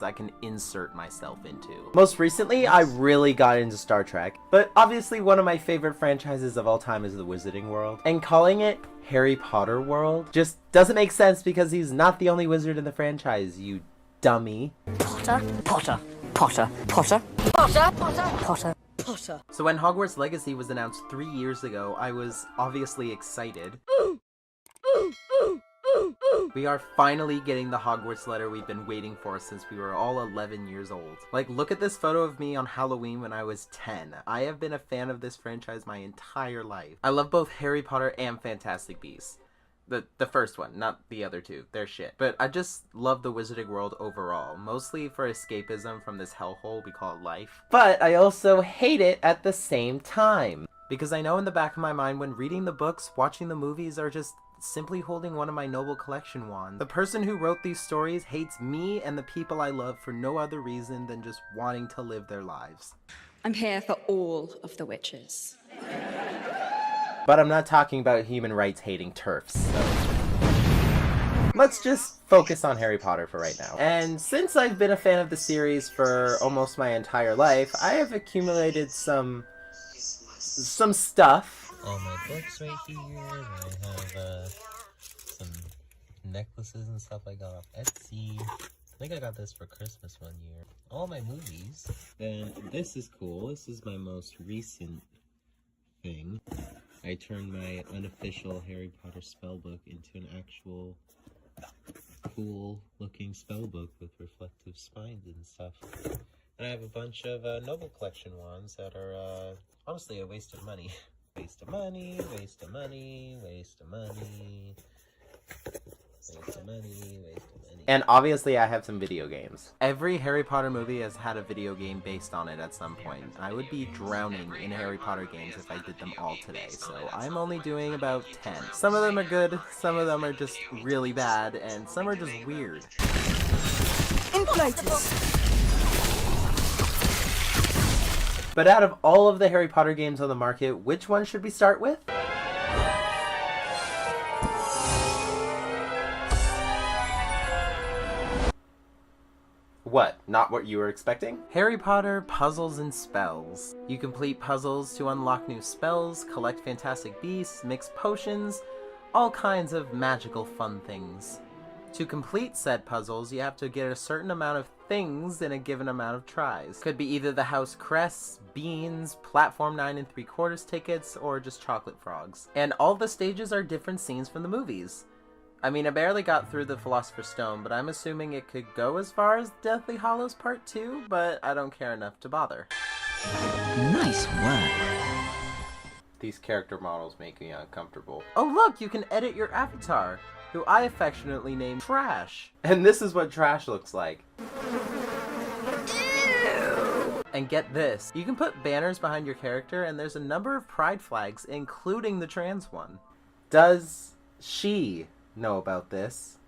I can insert myself into. Most recently, I really got into Star Trek, but obviously one of my favorite franchises of all time is the Wizarding World. And calling it Harry Potter World just doesn't make sense because he's not the only wizard in the franchise, you dummy. Potter, Potter, Potter, Potter, Potter, Potter, Potter, Potter. So when Hogwarts Legacy was announced 3 years ago, I was obviously excited. We are finally getting the Hogwarts letter we've been waiting for since we were all 11 years old. Like, look at this photo of me on Halloween when I was 10. I have been a fan of this franchise my entire life. I love both Harry Potter and Fantastic Beasts. The first one, not the other two. They're shit. But I just love the Wizarding World overall, mostly for escapism from this hellhole we call life. But I also hate it at the same time. Because I know in the back of my mind when reading the books, watching the movies, or just simply holding one of my noble collection wands, the person who wrote these stories hates me and the people I love for no other reason than just wanting to live their lives. I'm here for all of the witches. But I'm not talking about human rights hating TERFs, so let's just focus on Harry Potter for right now. And since I've been a fan of the series for almost my entire life, I have accumulated some stuff. All my books right here. I have some necklaces and stuff I got off Etsy. I think I got this for Christmas one year. All my movies. Then this is cool. This is my most recent thing. I turned my unofficial Harry Potter spellbook into an actual cool looking spellbook with reflective spines and stuff. And I have a bunch of Noble Collection wands that are honestly a waste of money. Waste of money, waste of money, waste of money, waste of money, waste of money. And obviously I have some video games. Every Harry Potter movie has had a video game based on it at some point. I would be drowning in Harry Potter games if I did them all today, so I'm only doing about 10. Some of them are good, some of them are just really bad, and some are just weird. Inflators. But out of all of the Harry Potter games on the market, which one should we start with? What? Not what you were expecting? Harry Potter Puzzles and Spells. You complete puzzles to unlock new spells, collect fantastic beasts, mix potions, all kinds of magical fun things. To complete said puzzles, you have to get a certain amount of things in a given amount of tries. Could be either the house crests, beans, platform 9 3/4 tickets, or just chocolate frogs. And all the stages are different scenes from the movies. I mean, I barely got through the Philosopher's Stone, but I'm assuming it could go as far as Deathly Hallows Part 2, but I don't care enough to bother. Nice work. These character models make me uncomfortable. Oh look, you can edit your avatar, who I affectionately named TrAsH. And this is what TrAsH looks like. And get this, you can put banners behind your character and there's a number of pride flags, including the trans one. Does she know about this?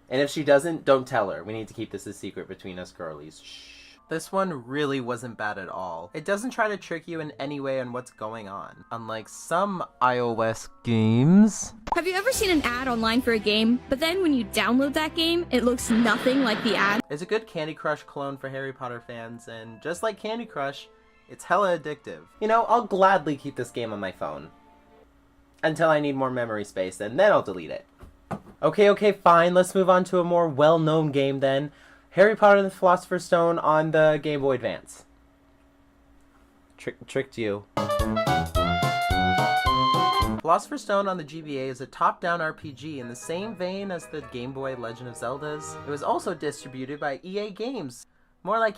And if she doesn't, don't tell her. We need to keep this a secret between us girlies. Shh. This one really wasn't bad at all. It doesn't try to trick you in any way on what's going on, unlike some iOS games. Have you ever seen an ad online for a game, but then when you download that game, it looks nothing like the ad? It's a good Candy Crush clone for Harry Potter fans, and just like Candy Crush, it's hella addictive. You know, I'll gladly keep this game on my phone. Until I need more memory space, and then I'll delete it. Okay, fine. Let's move on to a more well-known game then. Harry Potter and the Philosopher's Stone on the Game Boy Advance. Tricked you. Philosopher's Stone on the GBA is a top-down RPG in the same vein as the Game Boy Legend of Zelda's. It was also distributed by EA Games. More like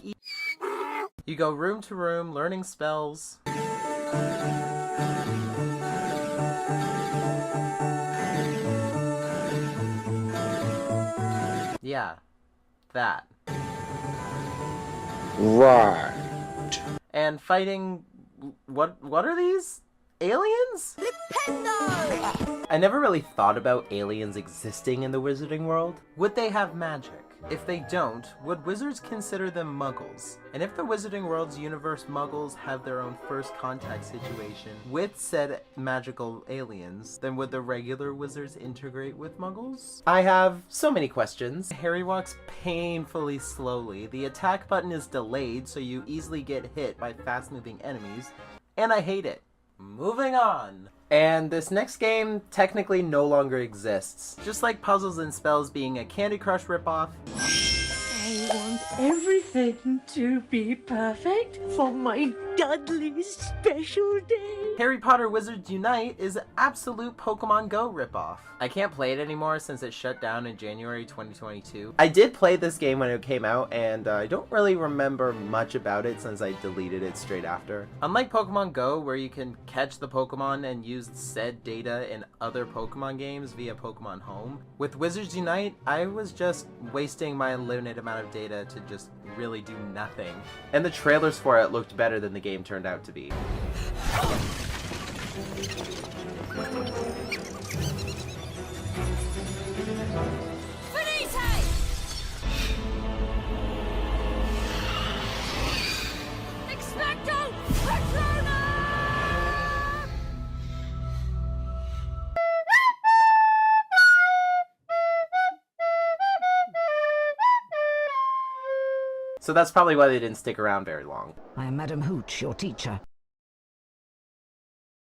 You go room to room, learning spells. Yeah, that. Right. And fighting... What are these? Aliens? I never really thought about aliens existing in the Wizarding World. Would they have magic? If they don't, would wizards consider them muggles? And if the Wizarding World's universe muggles have their own first contact situation with said magical aliens, then would the regular wizards integrate with muggles? I have so many questions. Harry walks painfully slowly. The attack button is delayed, so you easily get hit by fast-moving enemies, and I hate it. Moving on. And this next game technically no longer exists. Just like Puzzles and Spells being a Candy Crush ripoff, I want everything to be perfect for my Dudley's special day. Harry Potter Wizards Unite is an absolute Pokemon Go ripoff. I can't play it anymore since it shut down in January 2022. I did play this game when it came out, and I don't really remember much about it since I deleted it straight after. Unlike Pokemon Go, where you can catch the Pokemon and use said data in other Pokemon games via Pokemon Home, with Wizards Unite, I was just wasting my limited amount of data to just really do nothing. And the trailers for it looked better than the game turned out to be. So that's probably why they didn't stick around very long. I am Madam Hooch, your teacher.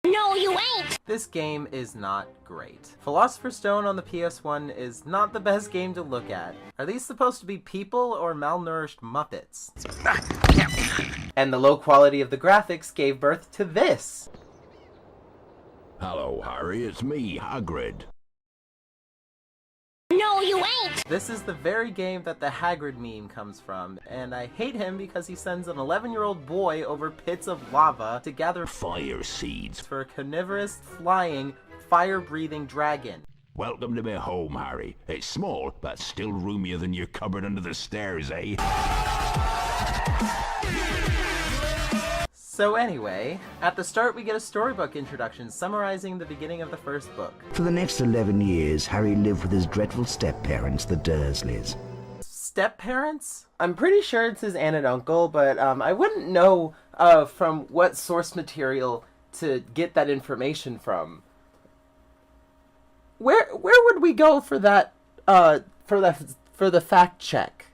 No, you ain't! This game is not great. Philosopher's Stone on the PS1 is not the best game to look at. Are these supposed to be people or malnourished Muppets? And the low quality of the graphics gave birth to this. Hello, Harry, it's me, Hagrid. No, you ain't! This is the very game that the Hagrid meme comes from, and I hate him because he sends an 11-year-old boy over pits of lava to gather Fire seeds. for a carnivorous, flying, fire-breathing dragon. Welcome to my home, Harry. It's small, but still roomier than your cupboard under the stairs, eh? So anyway, at the start we get a storybook introduction summarizing the beginning of the first book. For the next 11 years, Harry lived with his dreadful step-parents, the Dursleys. Step-parents? I'm pretty sure it's his aunt and uncle, but I wouldn't know from what source material to get that information from. Where would we go for that for the fact check?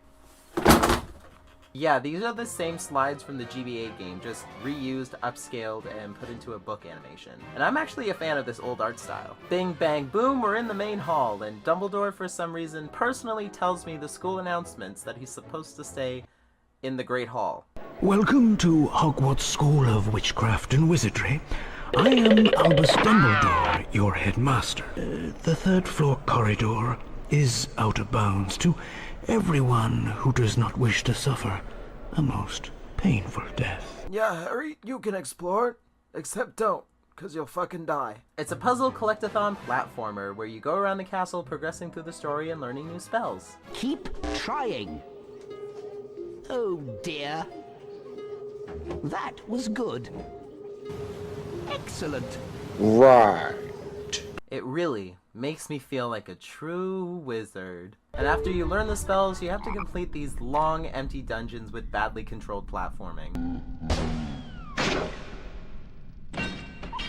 Yeah, these are the same slides from the GBA game, just reused, upscaled, and put into a book animation. And I'm actually a fan of this old art style. Bing, bang, boom, we're in the main hall, and Dumbledore, for some reason, personally tells me the school announcements that he's supposed to stay in the Great Hall. Welcome to Hogwarts School of Witchcraft and Wizardry. I am Albus Dumbledore, your headmaster. The third-floor corridor is out of bounds to everyone who does not wish to suffer a most painful death. Yeah, Harry, you can explore it. Except don't, because you'll fucking die. It's a puzzle collectathon platformer where you go around the castle progressing through the story and learning new spells. Keep trying. Oh dear. That was good. Excellent. Right. It really makes me feel like a true wizard. And after you learn the spells, you have to complete these long, empty dungeons with badly controlled platforming.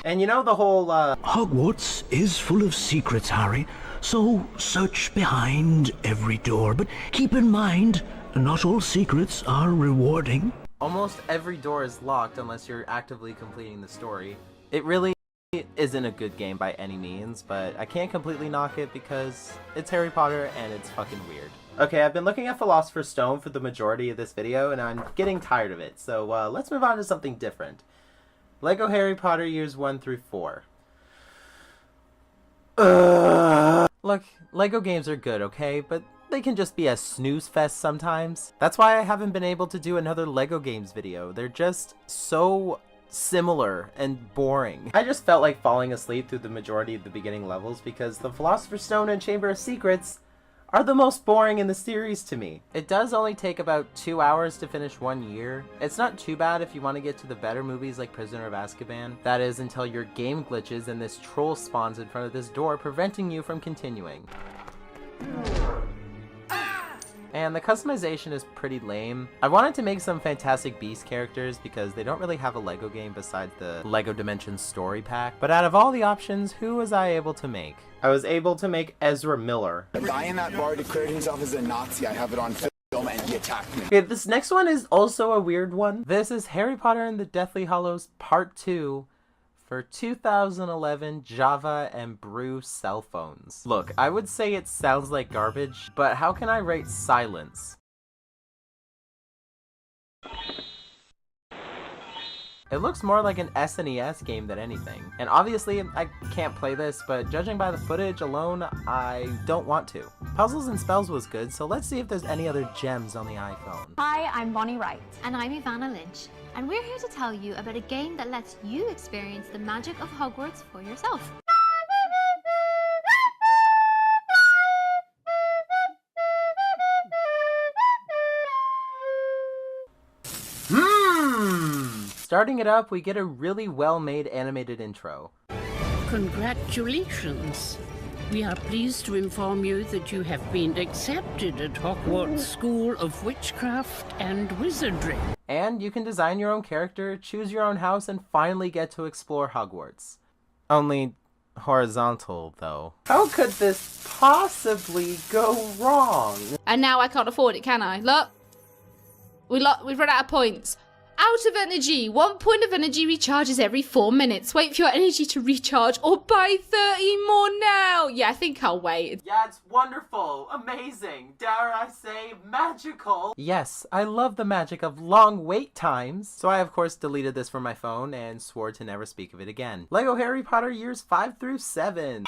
And you know the whole, Hogwarts is full of secrets, Harry, so search behind every door. But keep in mind, not all secrets are rewarding. Almost every door is locked unless you're actively completing the story. It really isn't a good game by any means, but I can't completely knock it because it's Harry Potter and it's fucking weird. Okay, I've been looking at Philosopher's Stone for the majority of this video, and I'm getting tired of it, so let's move on to something different. Lego Harry Potter Years 1 through 4. Look, Lego games are good, okay, but they can just be a snooze fest sometimes. That's why I haven't been able to do another Lego games video. They're just so similar and boring. I just felt like falling asleep through the majority of the beginning levels because the Philosopher's Stone and Chamber of Secrets are the most boring in the series to me. It does only take about 2 hours to finish 1 year. It's not too bad if you want to get to the better movies like Prisoner of Azkaban. That is until your game glitches and this troll spawns in front of this door preventing you from continuing. And the customization is pretty lame. I wanted to make some Fantastic Beasts characters because they don't really have a LEGO game besides the LEGO Dimensions story pack. But out of all the options, who was I able to make? I was able to make Ezra Miller. The guy in that bar declared himself as a Nazi. I have it on film and he attacked me. Okay, this next one is also a weird one. This is Harry Potter and the Deathly Hallows Part 2 for 2011 Java and Brew cell phones. Look, I would say it sounds like garbage, but how can I rate silence? It looks more like an SNES game than anything. And obviously, I can't play this, but judging by the footage alone, I don't want to. Puzzles and Spells was good, so let's see if there's any other gems on the iPhone. Hi, I'm Bonnie Wright. And I'm Ivana Lynch. And we're here to tell you about a game that lets you experience the magic of Hogwarts for yourself. Starting it up, we get a really well-made animated intro. Congratulations. We are pleased to inform you that you have been accepted at Hogwarts School of Witchcraft and Wizardry. And you can design your own character, choose your own house, and finally get to explore Hogwarts. Only horizontal, though. How could this possibly go wrong? And now I can't afford it, can I? Look! We've run out of points. Out of energy. 1 point of energy recharges every 4 minutes. Wait for your energy to recharge or buy 30 more now. Yeah, I think I'll wait. Yeah, it's wonderful, amazing, dare I say, magical. Yes, I love the magic of long wait times. So I, of course, deleted this from my phone and swore to never speak of it again. LEGO Harry Potter years 5 through 7.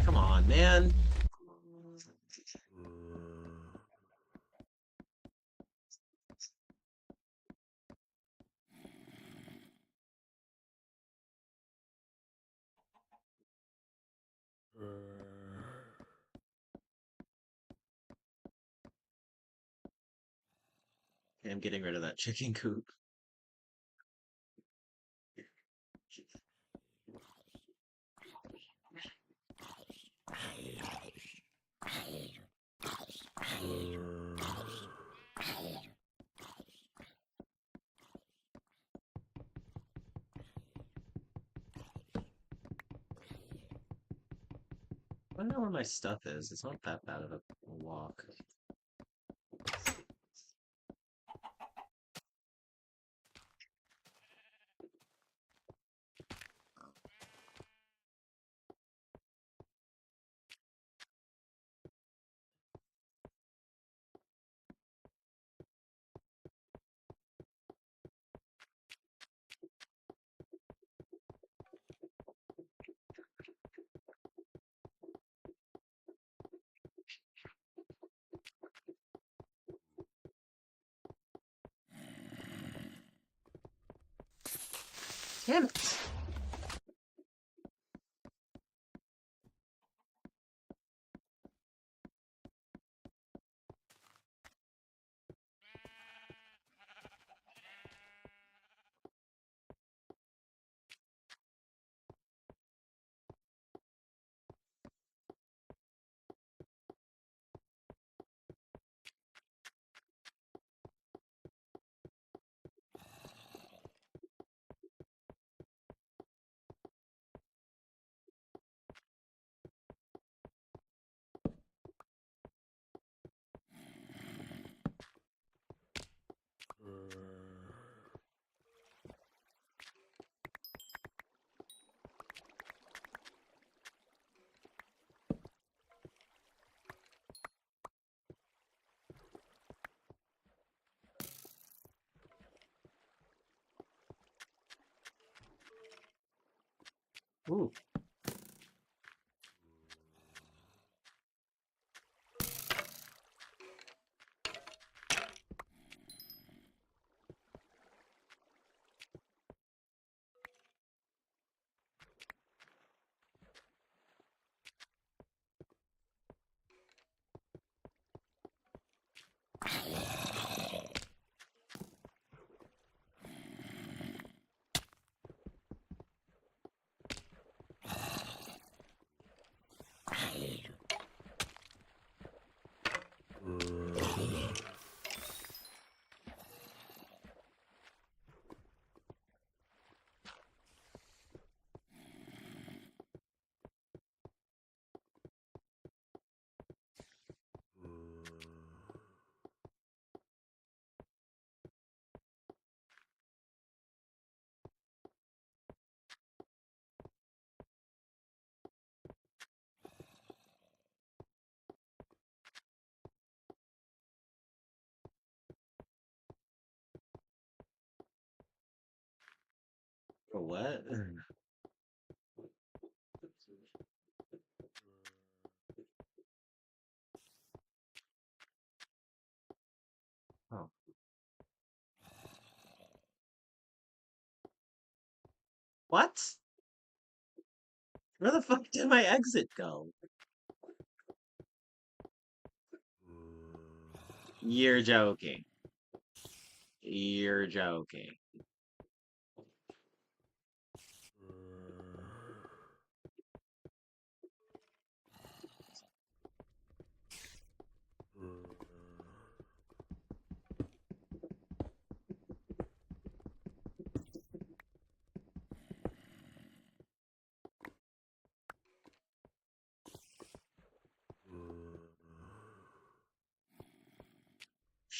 Come on, man. Okay, I'm getting rid of that chicken coop. don't know where my stuff is. It's not that bad of a walk. Damn it! Ooh. For what? Oh. What? Where the fuck did my exit go? You're joking. You're joking.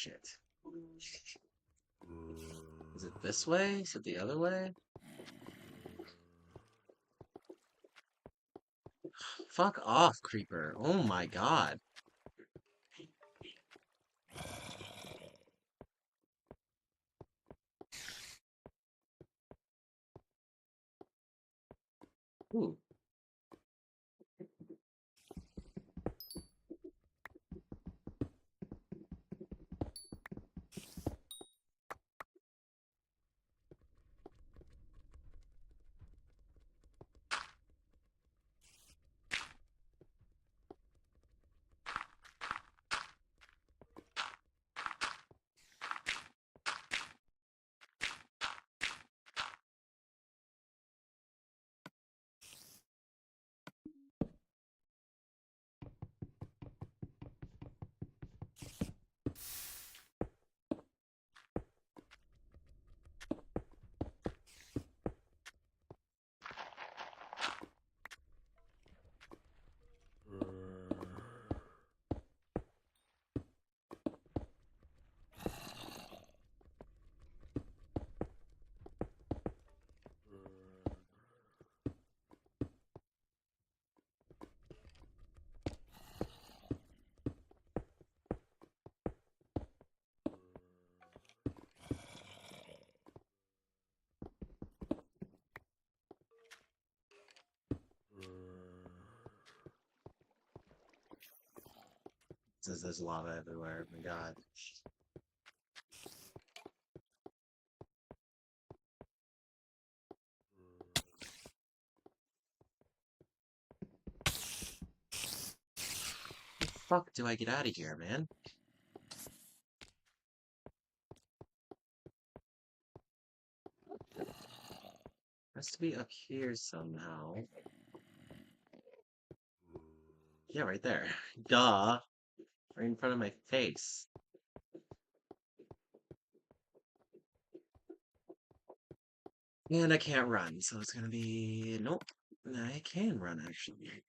Shit. Is it this way? Is it the other way? Fuck off, creeper. Oh my god. Ooh. Says there's lava everywhere. Oh my god. The fuck do I get out of here, man? Has to be up here somehow. Yeah, right there. Duh. Right in front of my face. And I can't run, so it's gonna be... Nope. I can run, actually.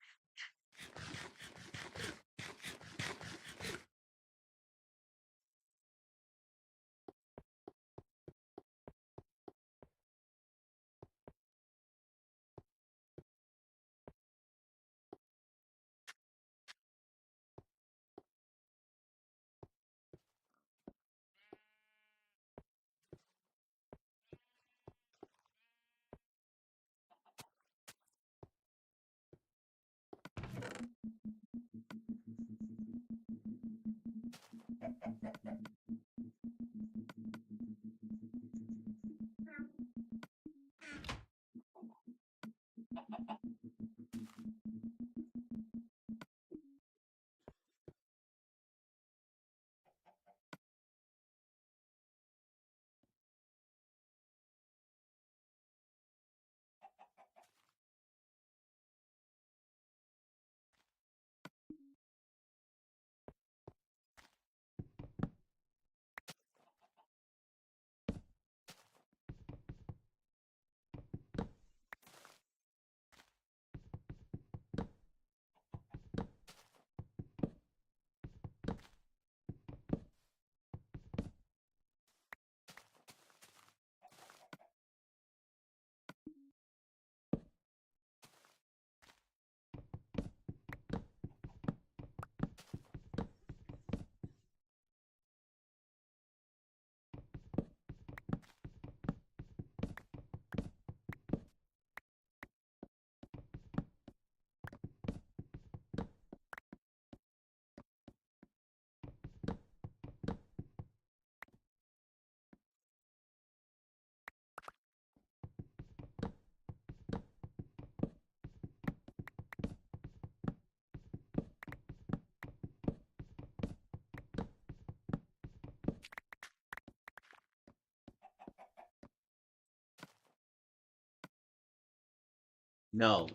No.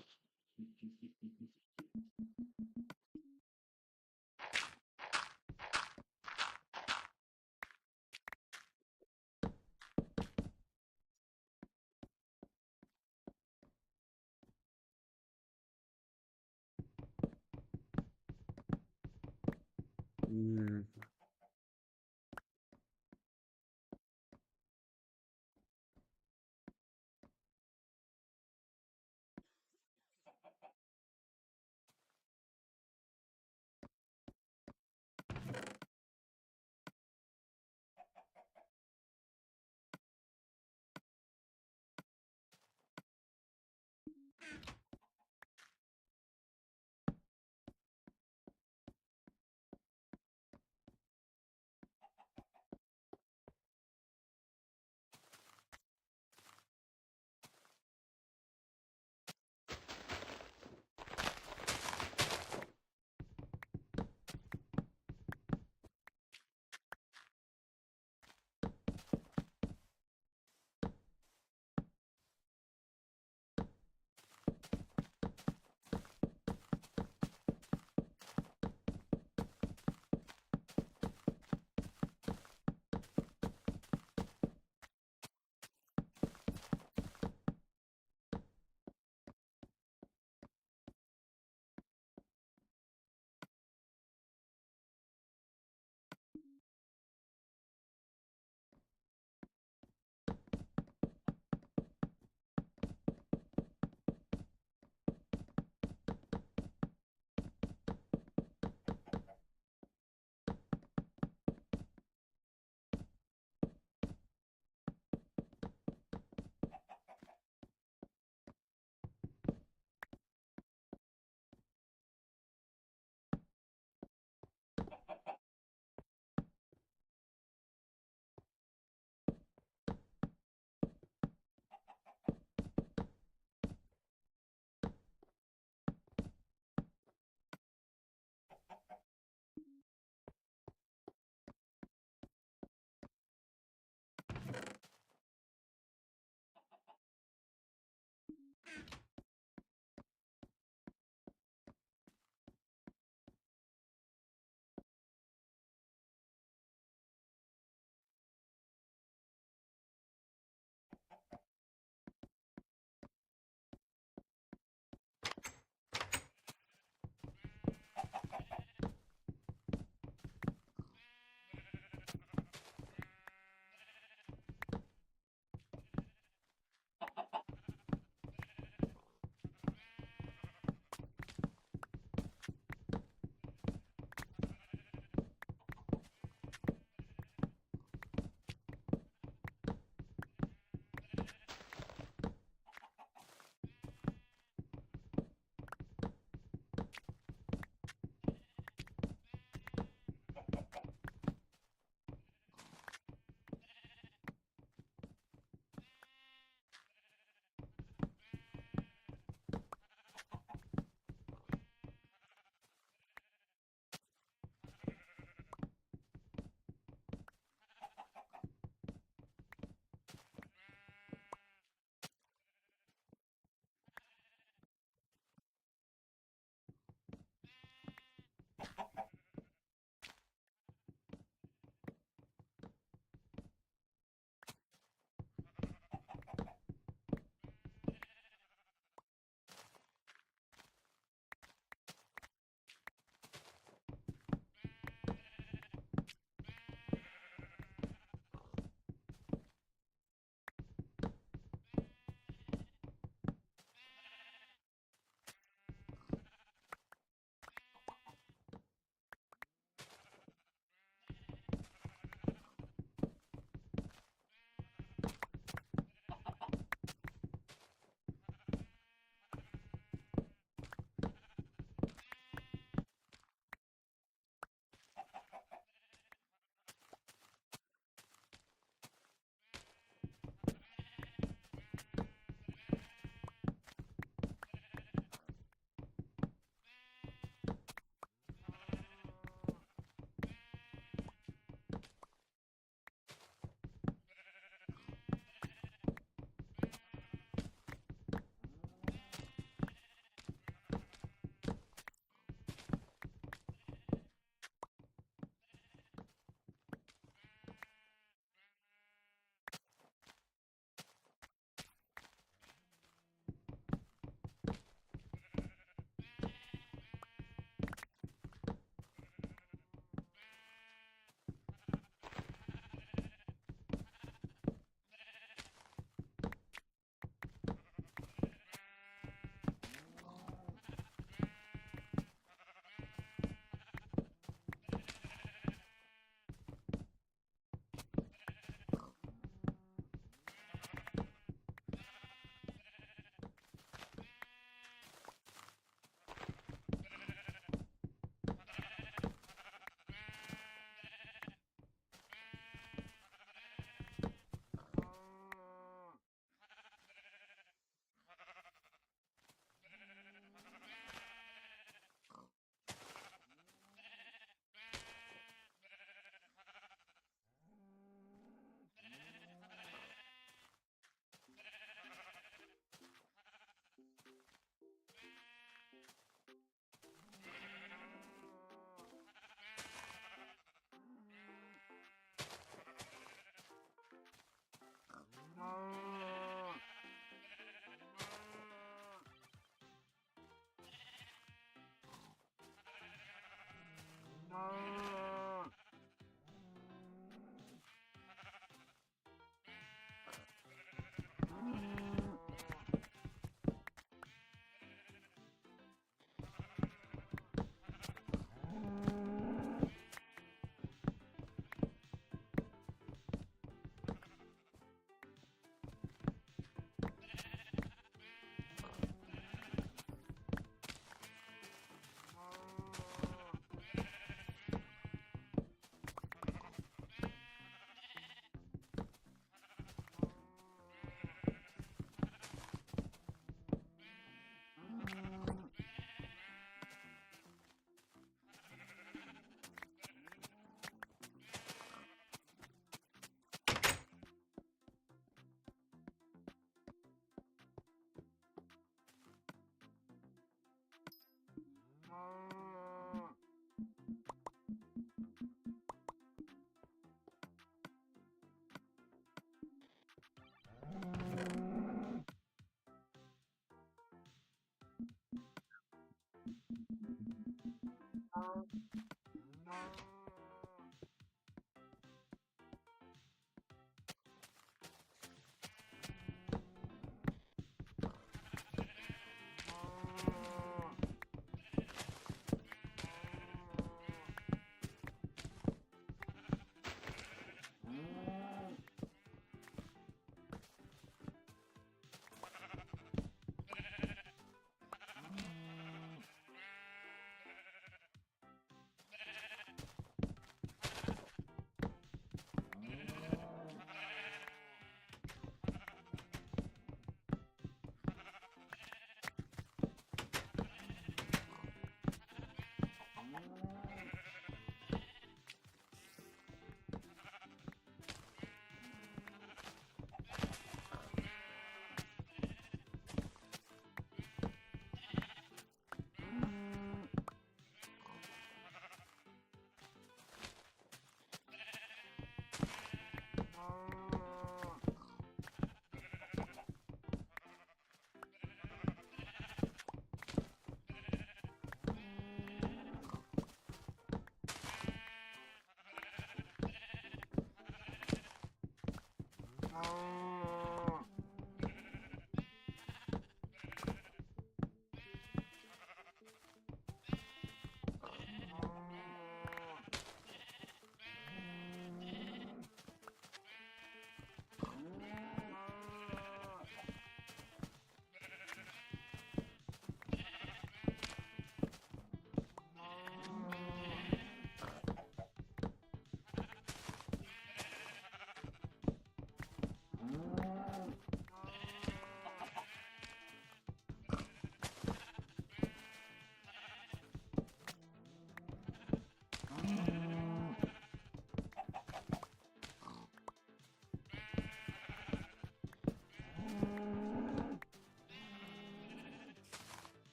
Mm.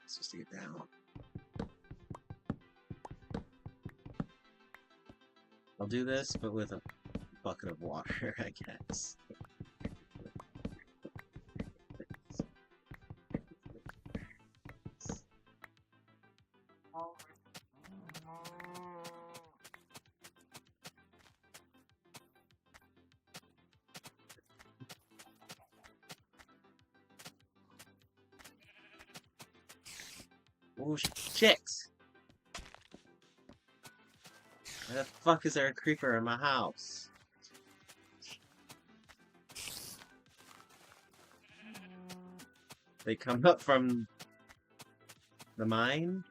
Supposed to get down. I'll do this, but with a bucket of water, I guess. Oh shit! Why the fuck is there a creeper in my house? They come up from the mine?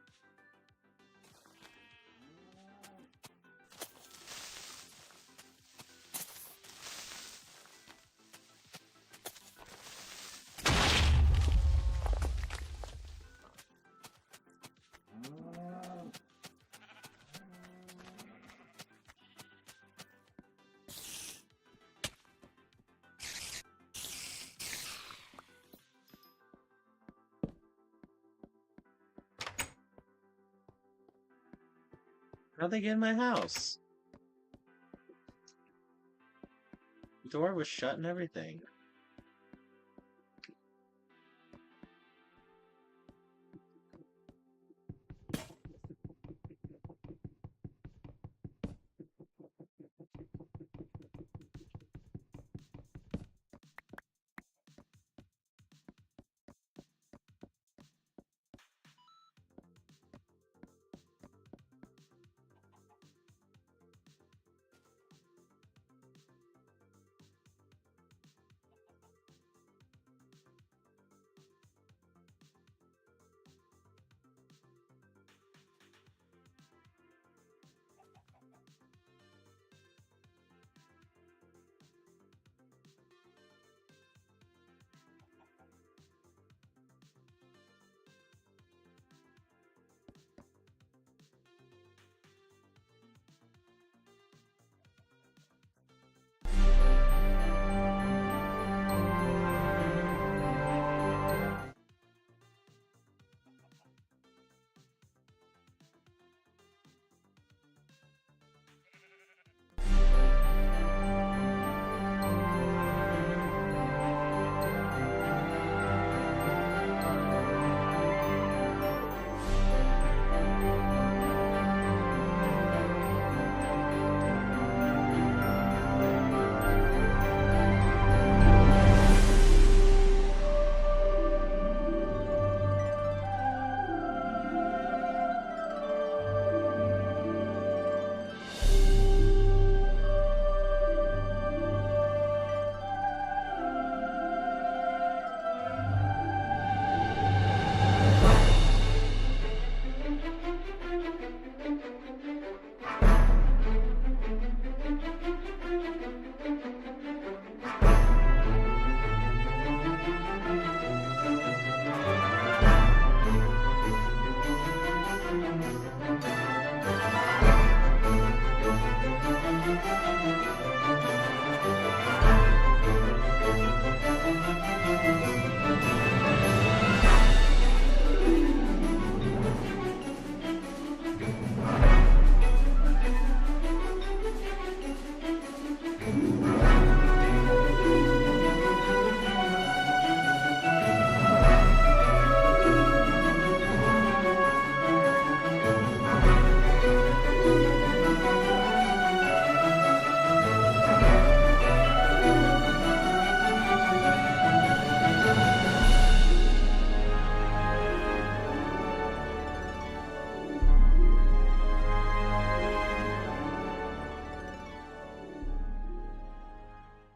How'd they get in my house? The door was shut and everything.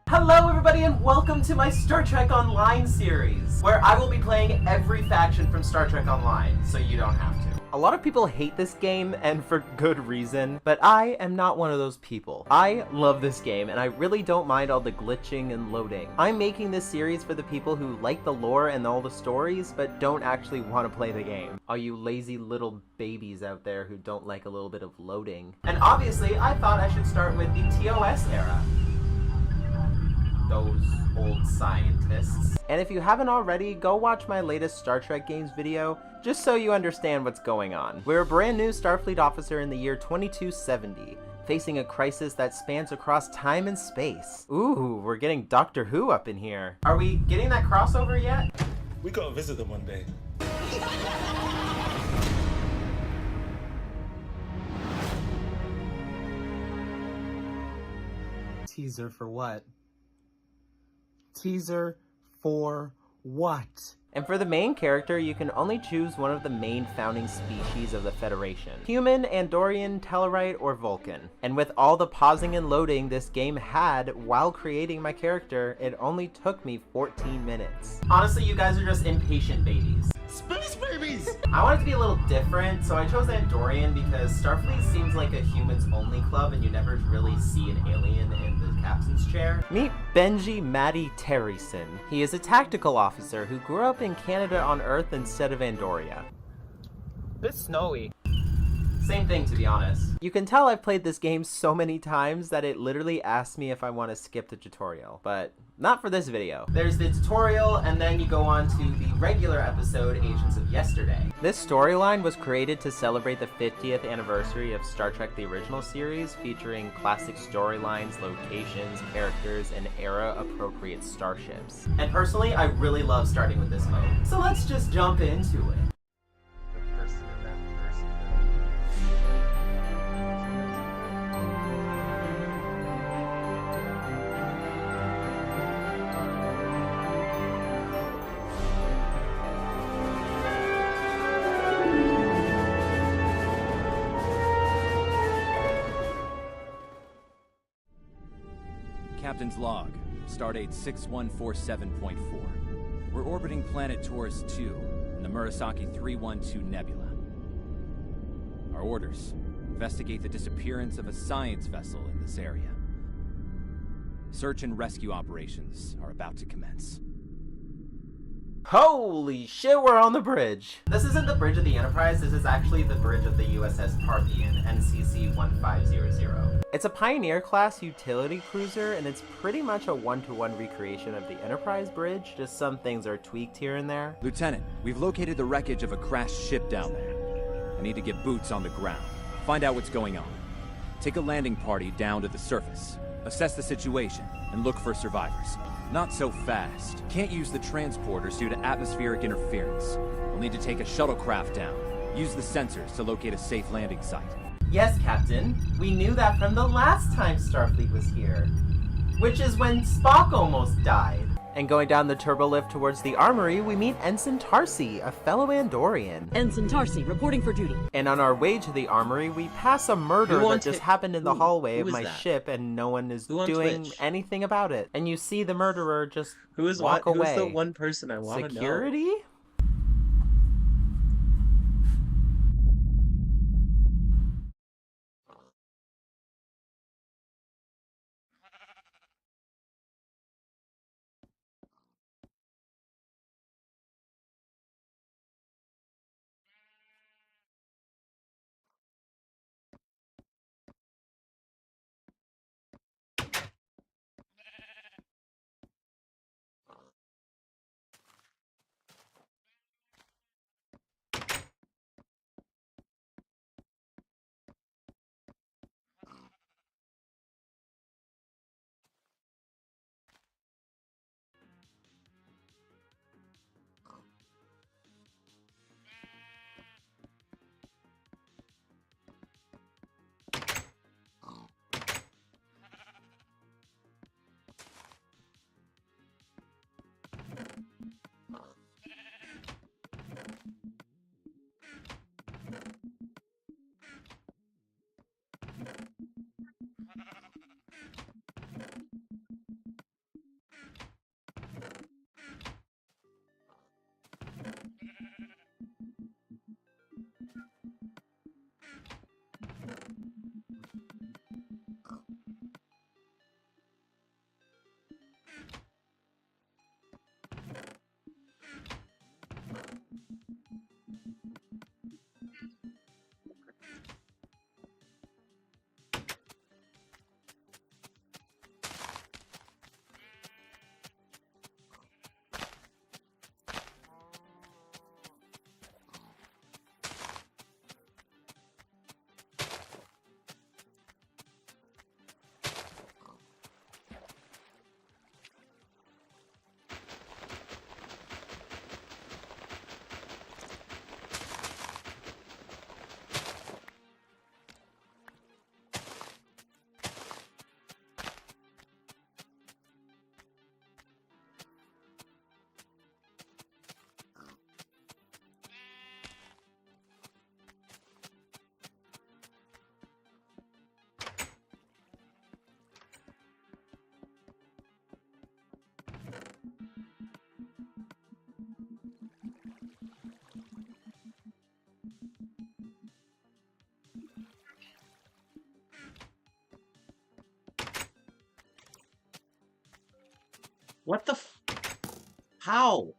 Hello everybody and welcome to my Star Trek Online series, where I will be playing every faction from Star Trek Online, so you don't have to. A lot of people hate this game, and for good reason, but I am not one of those people. I love this game, and I really don't mind all the glitching and loading. I'm making this series for the people who like the lore and all the stories, but don't actually want to play the game. All you lazy little babies out there who don't like a little bit of loading. And obviously, I thought I should start with the TOS era. Those old scientists. And if you haven't already, go watch my latest Star Trek games video, just so you understand what's going on. We're a brand new Starfleet officer in the year 2270, facing a crisis that spans across time and space. Ooh, we're getting Doctor Who up in here. Are we getting that crossover yet? We go visit them one day. Teaser for what? Teaser for what? And for the main character, you can only choose one of the main founding species of the Federation. Human, Andorian, Tellarite, or Vulcan. And with all the pausing and loading this game had while creating my character, it only took me 14 minutes. Honestly, you guys are just impatient babies. Space babies! I wanted to be a little different, so I chose Andorian because Starfleet seems like a humans-only club and you never really see an alien in the captain's chair. Meet Benji Matty Terryson. He is a tactical officer who grew up in Canada on Earth instead of Andoria. Bit snowy. Same thing, to be honest. You can tell I've played this game so many times that it literally asks me if I want to skip the tutorial, but not for this video. There's the tutorial, and then you go on to the regular episode, Agents of Yesterday. This storyline was created to celebrate the 50th anniversary of Star Trek the Original Series, featuring classic storylines, locations, characters, and era-appropriate starships. And personally, I really love starting with this mode. So let's just jump into it. Captain's log, stardate 6147.4. We're orbiting planet Taurus 2 in the Murasaki 312 Nebula. Our orders: investigate the disappearance of a science vessel in this area. Search and rescue operations are about to commence. Holy shit, we're on the bridge. This isn't the bridge of the Enterprise, this is actually the bridge of the USS Parthian, NCC 1500. It's a Pioneer-class utility cruiser, and it's pretty much a one-to-one recreation of the Enterprise bridge, just some things are tweaked here and there. Lieutenant, we've located the wreckage of a crashed ship down there. I need to get boots on the ground, find out what's going on. Take a landing party down to the surface, assess the situation, and look for survivors. Not so fast. Can't use the transporters due to atmospheric interference. We'll need to take a shuttlecraft down. Use the sensors to locate a safe landing site. Yes, Captain. We knew that from the last time Starfleet was here. Which is when Spock almost died. And going down the turbolift towards the armory, we meet Ensign Tarsi, a fellow Andorian. Ensign Tarsi, reporting for duty. And on our way to the armory, we pass a murder that just happened in the hallway of my ship, and no one is doing anything about it. And you see the murderer just walk away. Who's the one person I want to know? Security? What the How?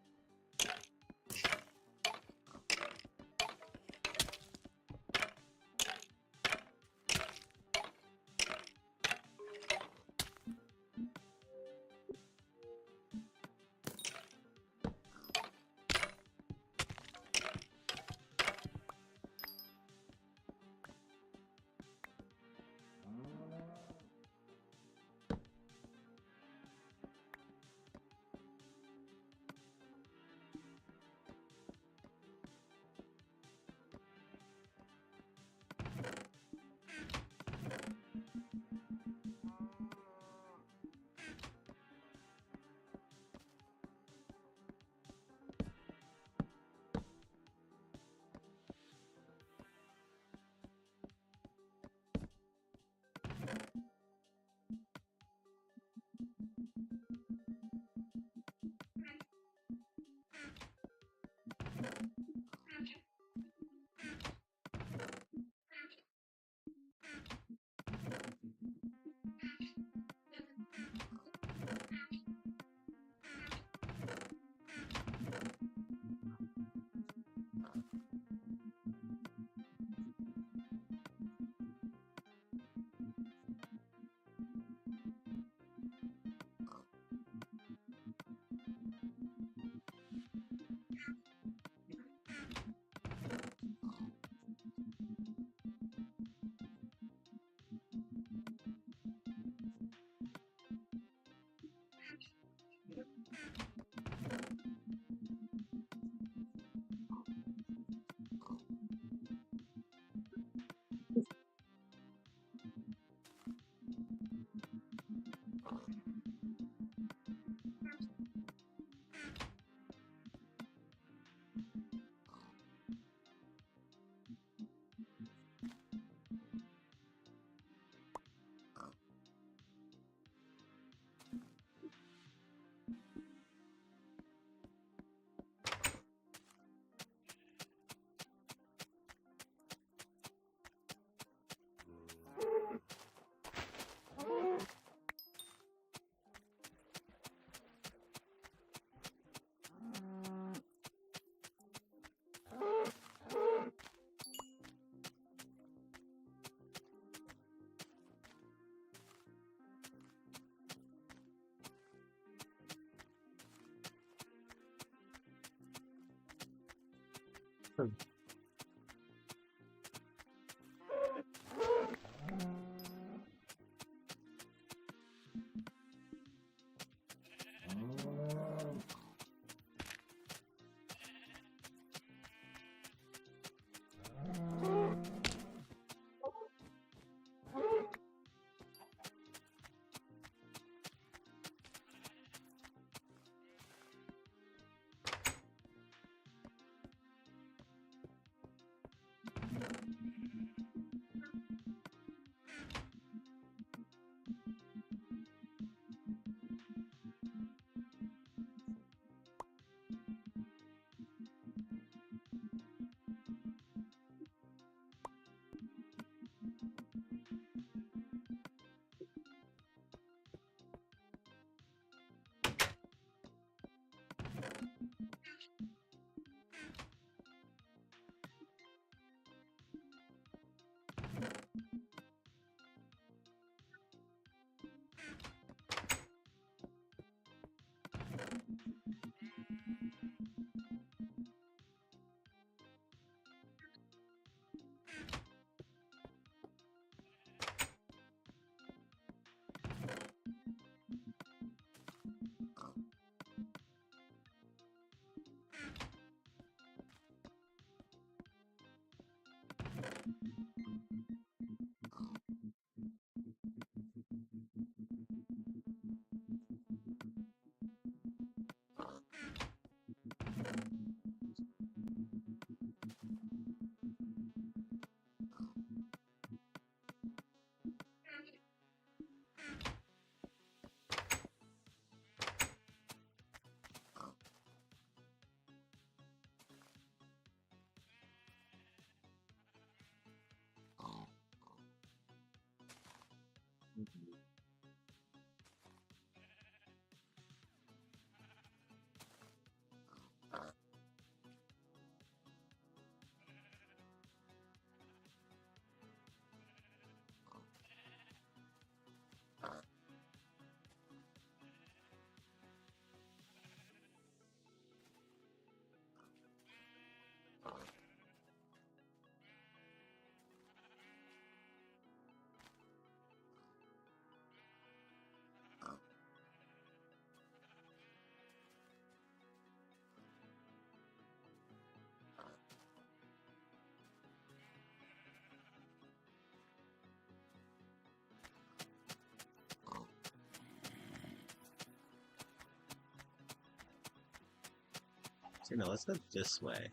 So, no, let's go this way.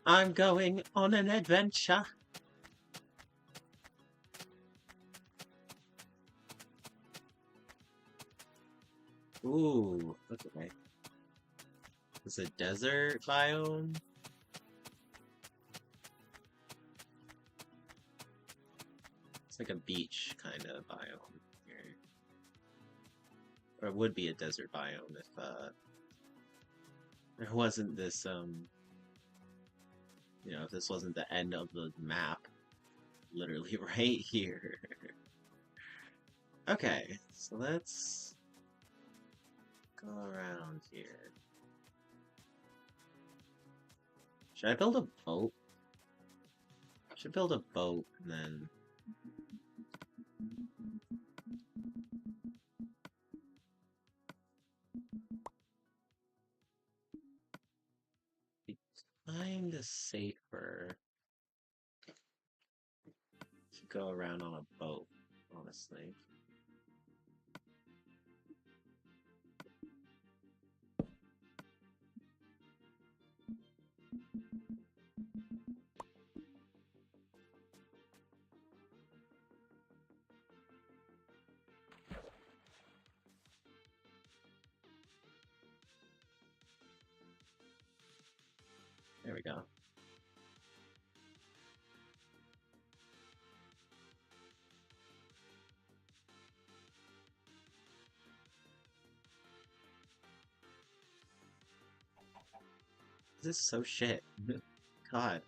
I'm going on an adventure. Ooh, okay. It's a desert biome. It's like a beach kind of biome here. Or it would be a desert biome if there wasn't this you know, if this wasn't the end of the map. Literally right here. Okay, so let's go around here. Should I build a boat? I should build a boat and then... Kinda safer to go around on a boat, honestly. There we go. This is so shit. God.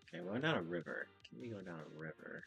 Okay, we're going down a river. Can we go down a river?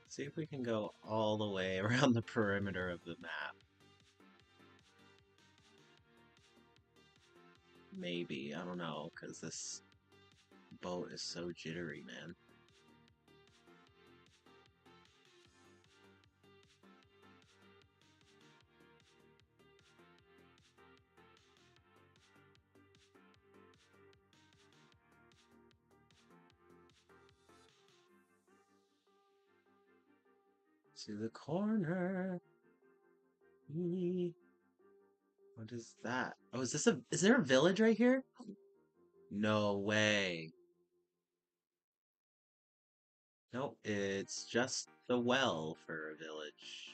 See if we can go all the way around the perimeter of the map. Maybe, I don't know, because this boat is so jittery, man. To the corner. What is that? Oh, is there a village right here? No way. Nope, it's just the well for a village.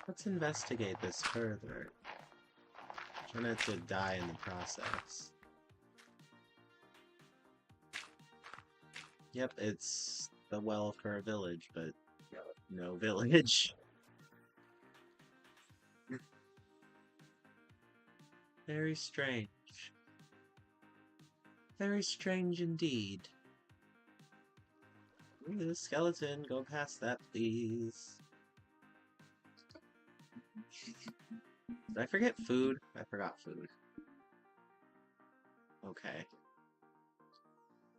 Let's investigate this further. Try not to die in the process. Yep, it's the well for a village, but no village. Very strange. Very strange indeed. Ooh, there's a skeleton. Go past that, please. Did I forget food? I forgot food. Okay.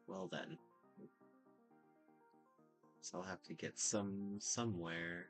Well then. So I'll have to get some somewhere.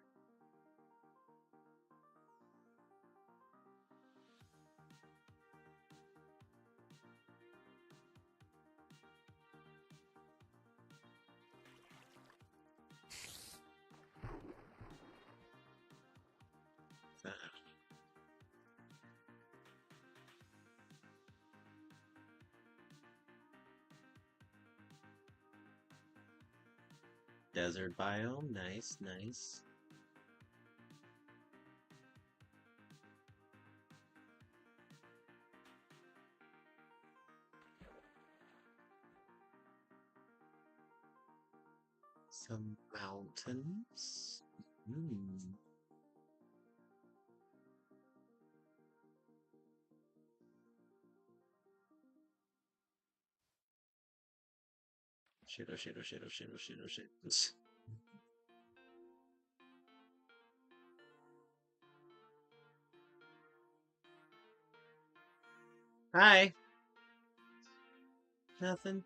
Desert biome, nice, nice. Some mountains. Shit, oh shit, oh shit, oh shit, oh shit, oh shit. Hi. Nothing.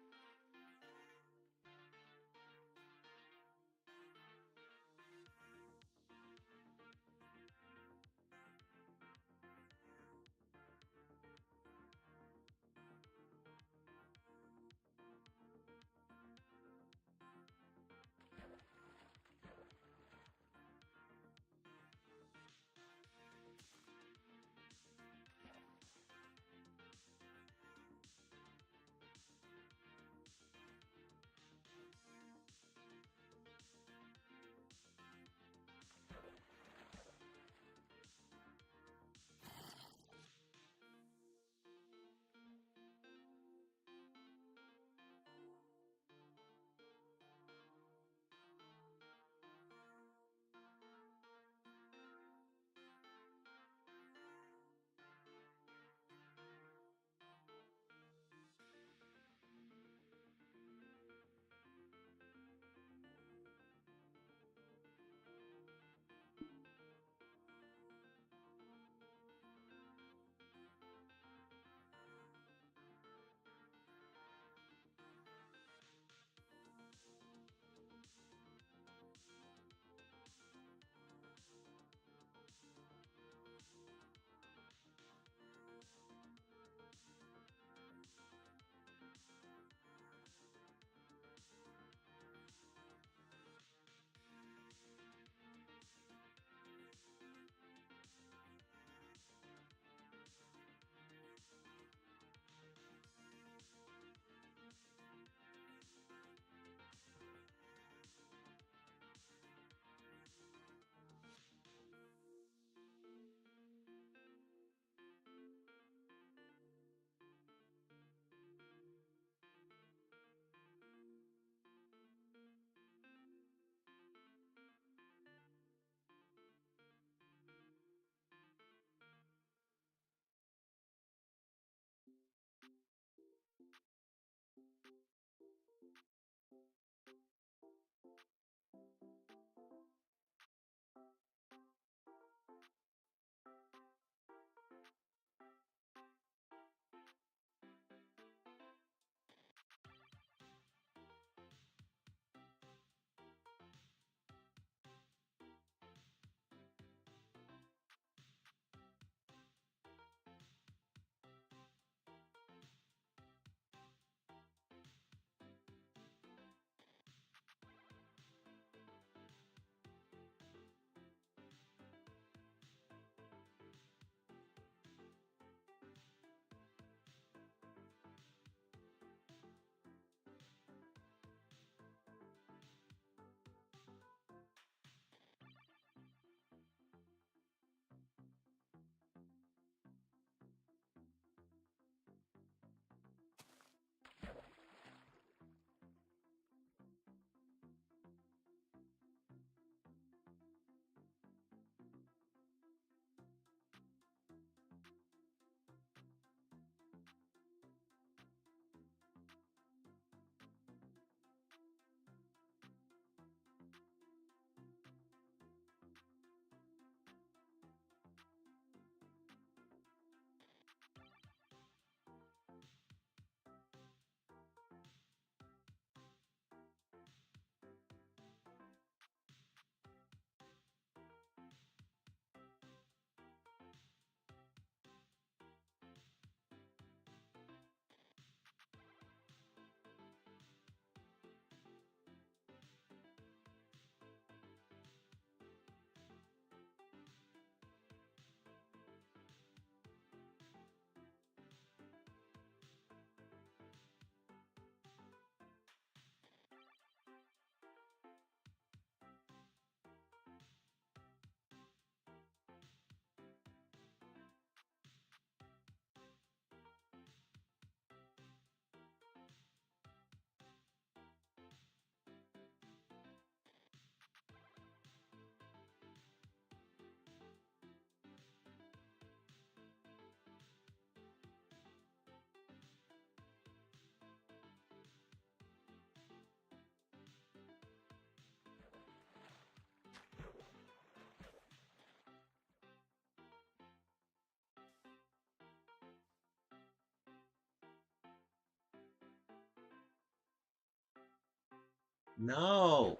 No!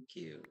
Cute.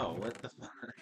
Oh, what the fuck?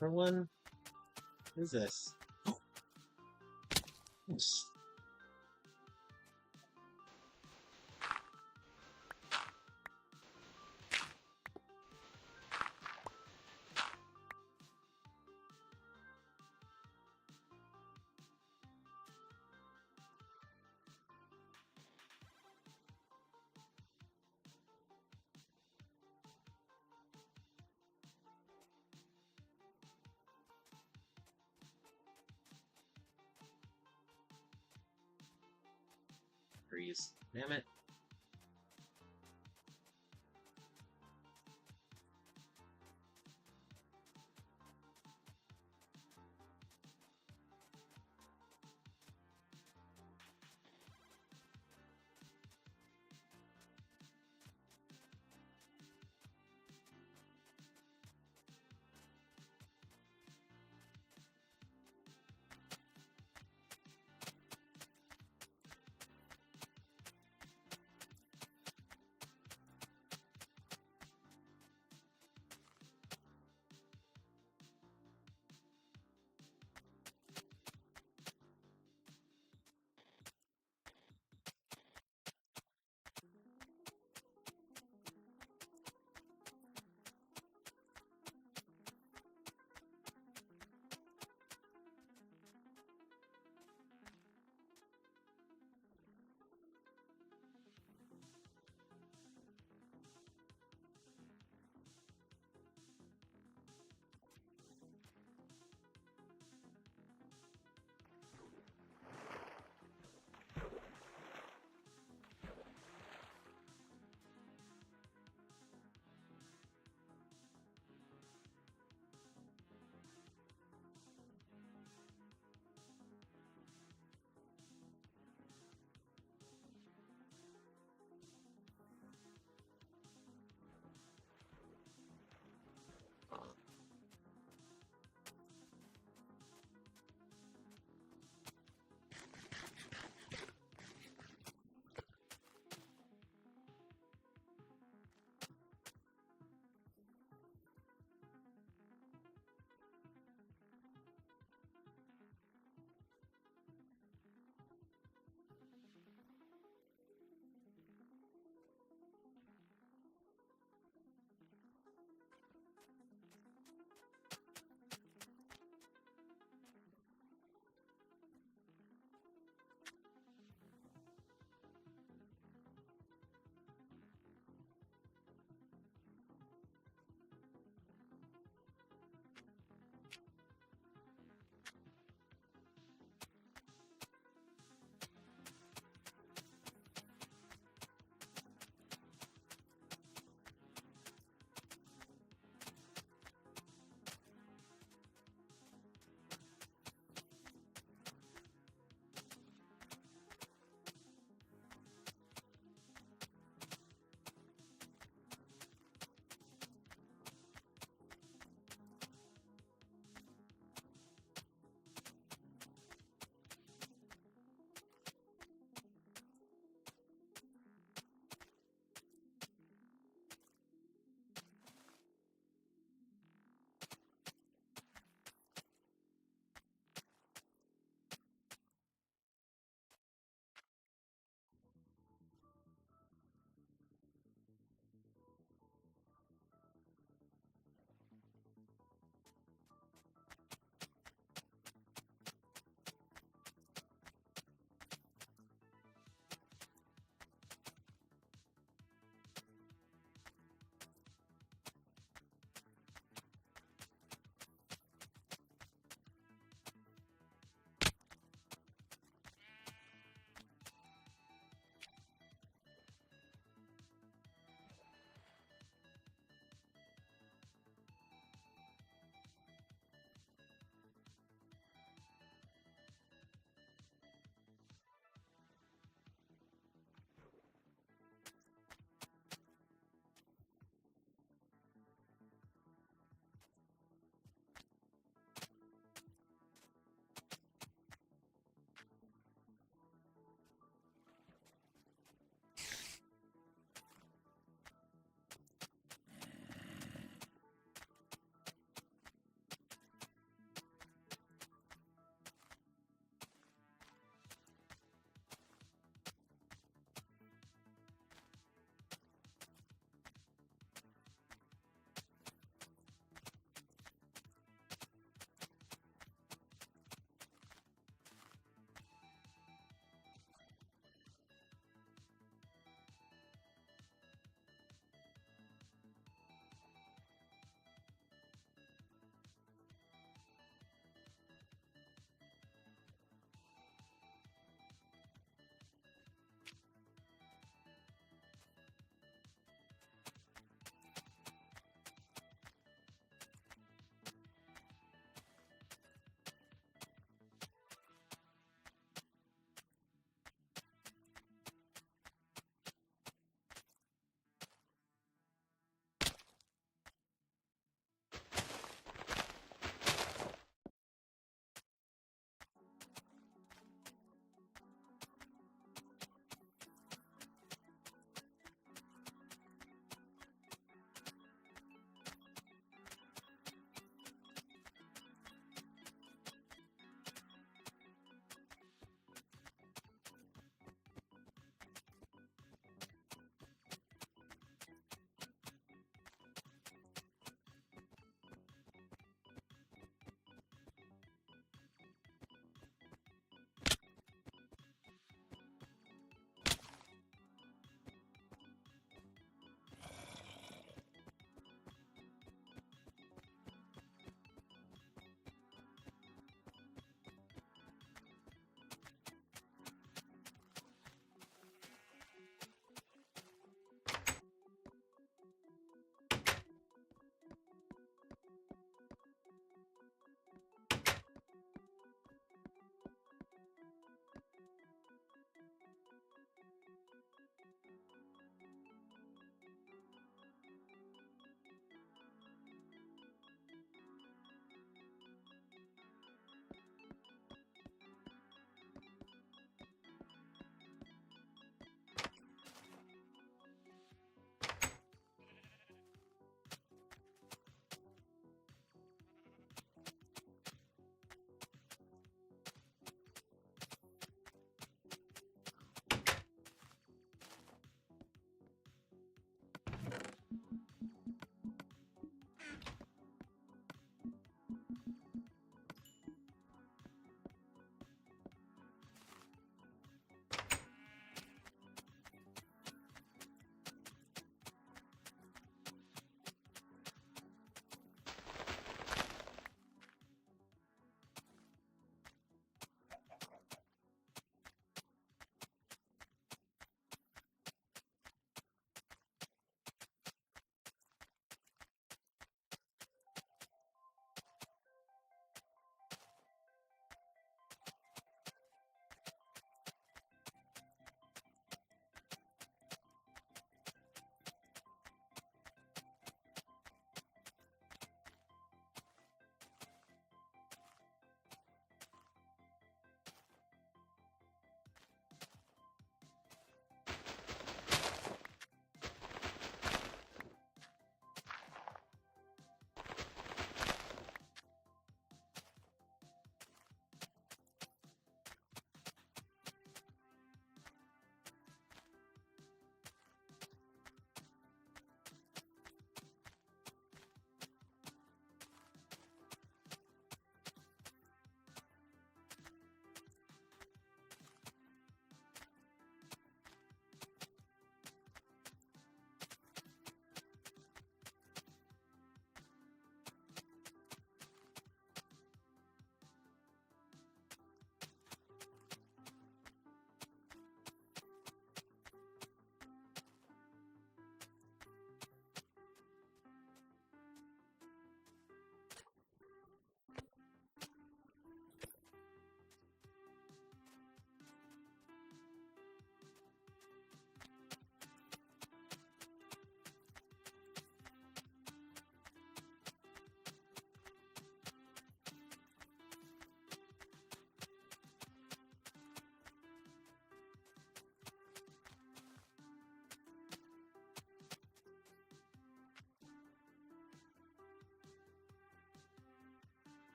for one. What is this? Freeze. Damn it.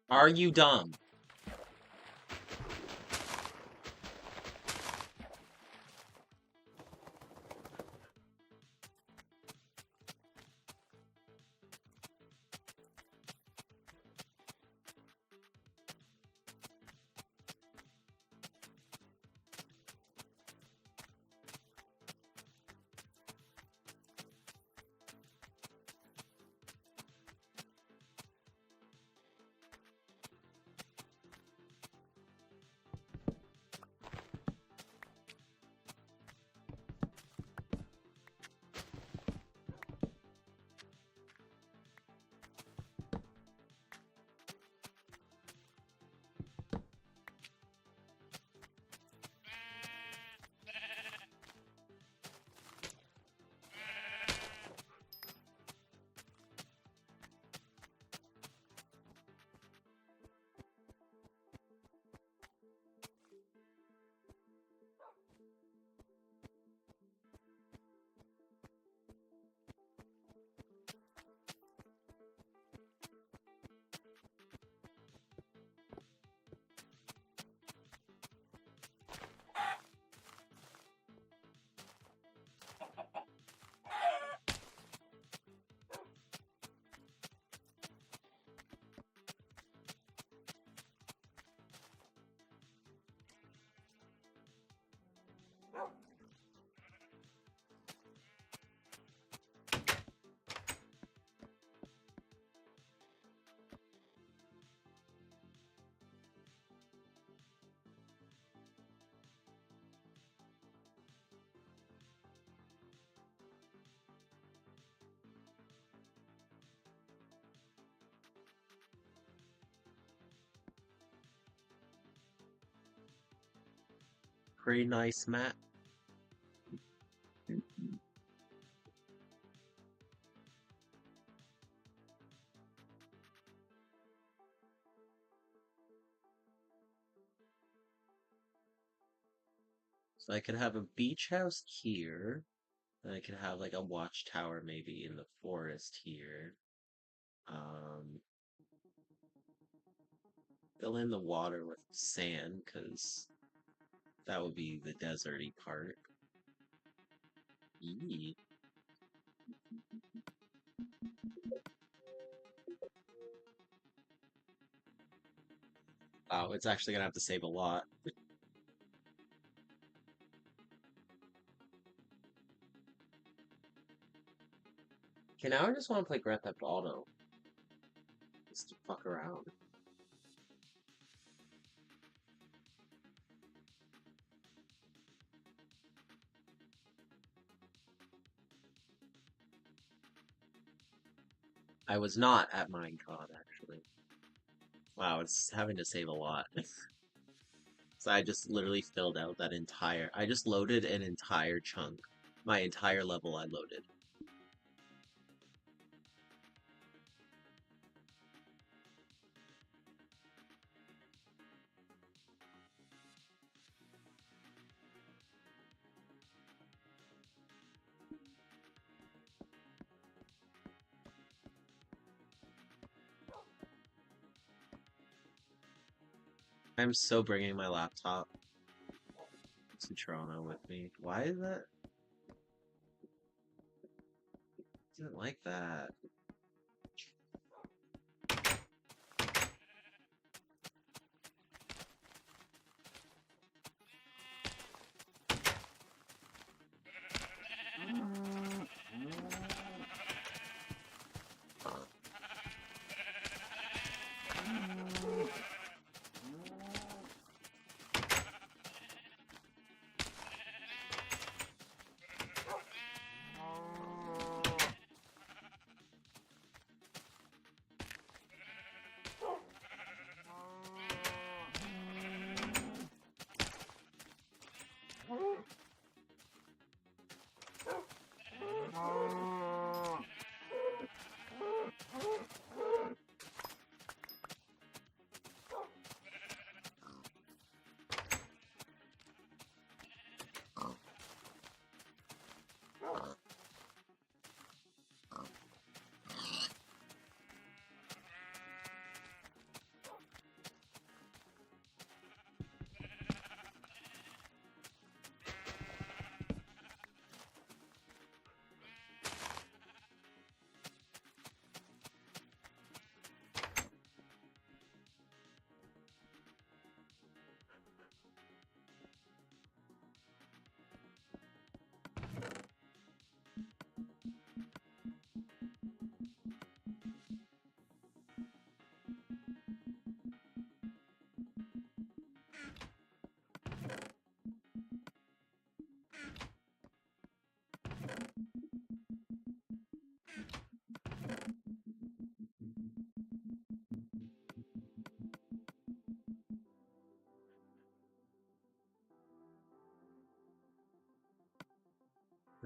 Are you dumb? Pretty nice map. So I could have a beach house here, and I could have like a watchtower maybe in the forest here. Fill in the water with sand, because that would be the deserty part. Eee. Wow, it's actually gonna have to save a lot. Okay, now I just want to play Grand Theft Auto. Just to fuck around. I was not at Minecon, actually. Wow, it's having to save a lot. So I just literally filled out that entire... I just loaded an entire chunk. My entire level I loaded. I'm so bringing my laptop to Toronto with me. Why is that? I didn't like that.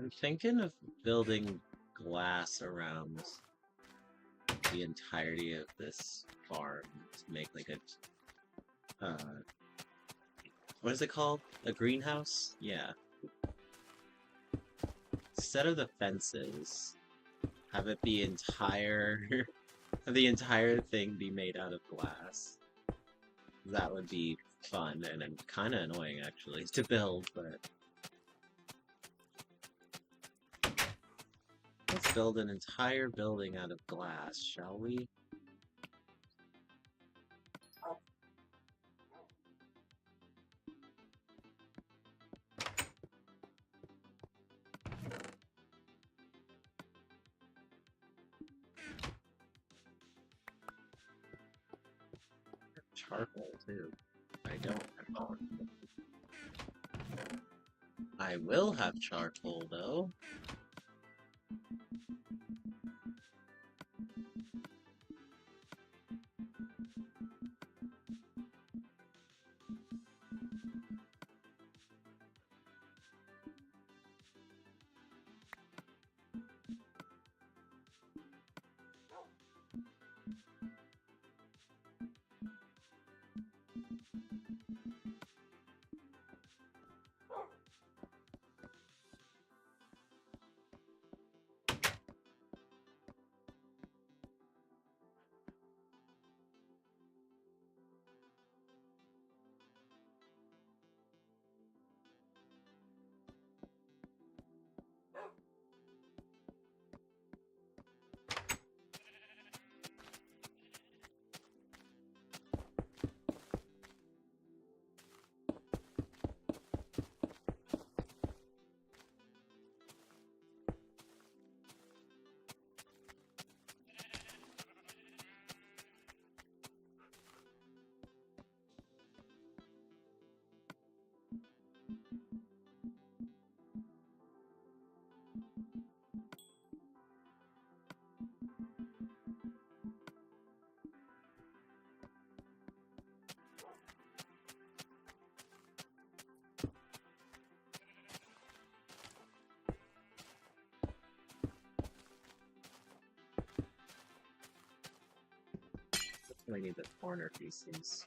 I'm thinking of building glass around the entirety of this farm to make like a what is it called? A greenhouse? Yeah. Instead of the fences, have it be have the entire thing be made out of glass. That would be fun and kind of annoying actually to build, but let's build an entire building out of glass, shall we? Charcoal too. I don't have bone. I will have charcoal though. I need the corner pieces.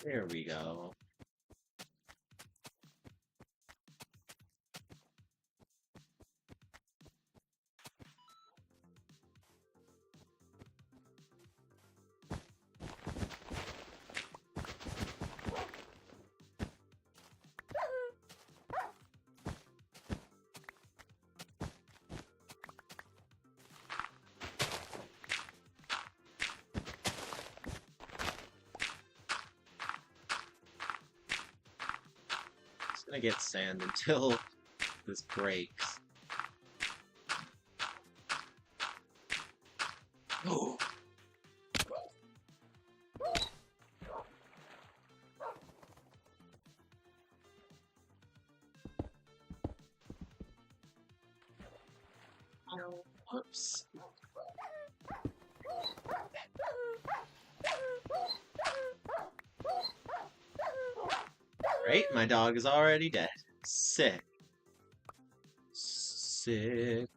There we go. Gonna get sand until this breaks. Oh. Whoops. Great, my dog is already dead. Sick. Sick.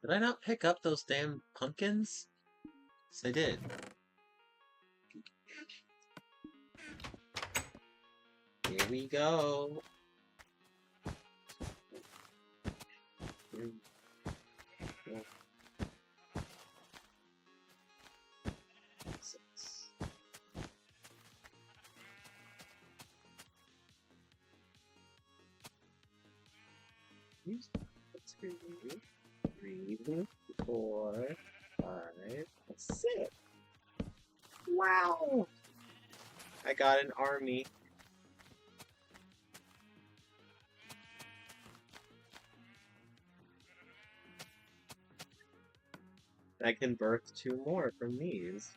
Did I not pick up those damn pumpkins? Yes, I did. Here we go. 3, 4, 6. Use 3, 4, 5, 6. Wow! I got an army. I can birth 2 more from these.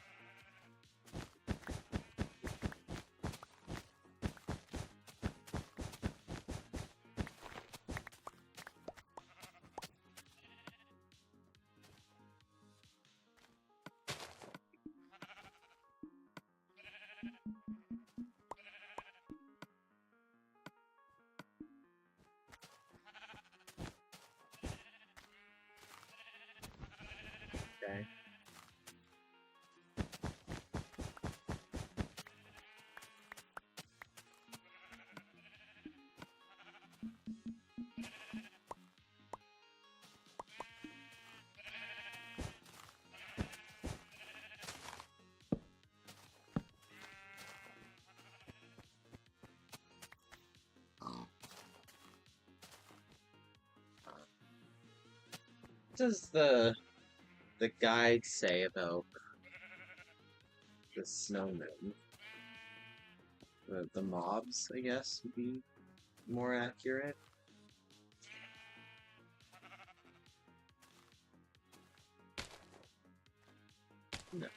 Okay. What does the guide say about the snowmen? The mobs, I guess, would be more accurate. No.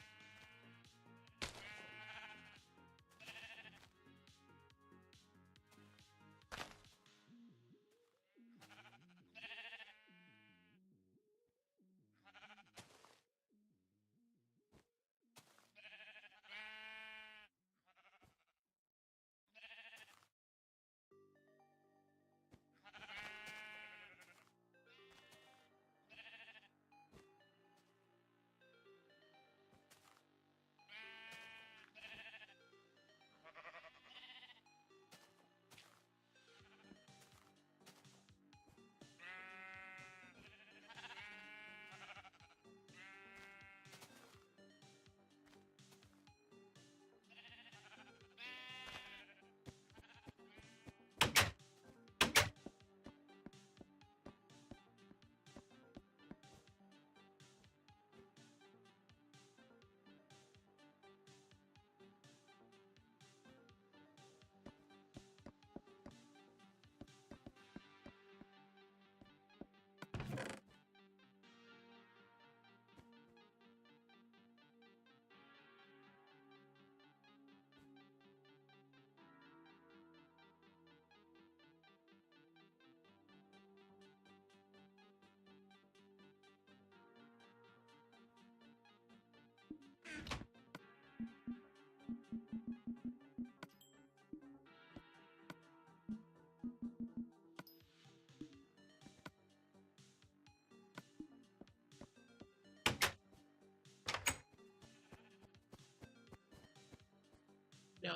No.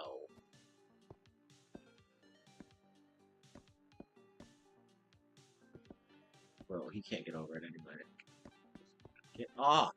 Bro, he can't get over it anyway. Get off!